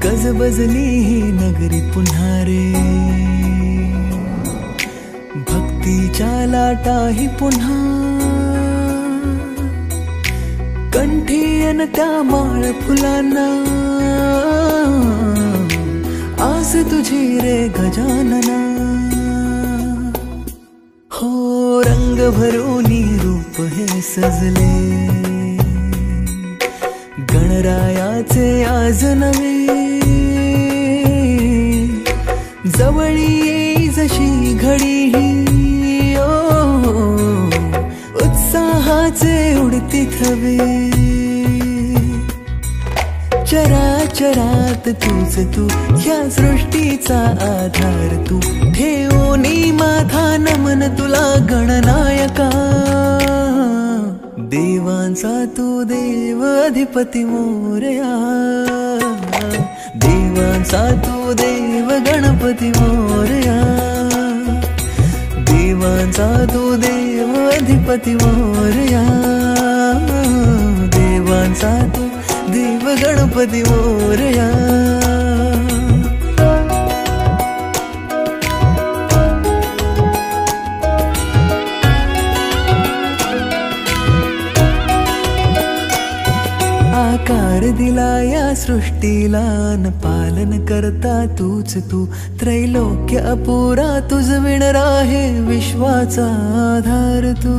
गजबजली ही नगरी पुन्हा रे, भक्तीच्या लाटाही पुन्हा, कंठी अन त्या माळ फुलांना, आस तुझी रे गजानना. हो रंग भरूनी रूप हे सजले, गणरायाचे आज नवे, जवळी येई जशी घडी ही, उत्साहाचे उडती थवे. चराचरात तूच तू, ह्या सृष्टीचा आधार तू, ठेवोनी माझा नमन तुला गणनायका. देवांचा तू देव अधिपती मोरया, देवांचा तू देव गणपती मोरया, देवांचा तू देव अधिपती मोरया, देवांचा तू देव गणपती मोरया. आकार दिला या सृष्टीला न पालन करता तूच तू, त्रैलोक्य अपुरा तुझ विण राहे विश्वाचा आधार तू.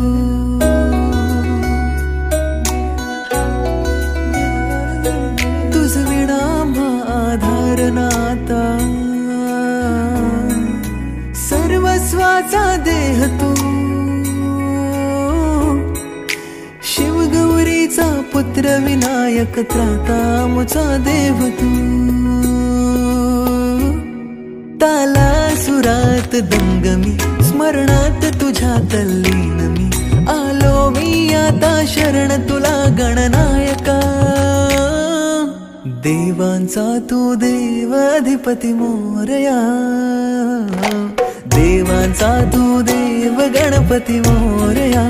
तुझ विणा आधार नाता, सर्वस्वाचा देह तू, शिवगौरीचा पुत्र विनायक त्राता मुचा देव तू. ताला सुरात दंगमी, स्मरणात तुझ्या तल्लीन मी, आलो मी आता शरण तुला गणनायका. देवांचा तू देव अधिपती मोरया, देवांचा तू देव गणपती मोरया,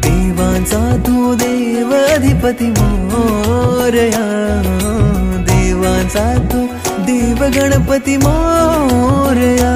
देवांचा तू देव अधिपती मोरया, देवांचा तू देव गणपती मोरया.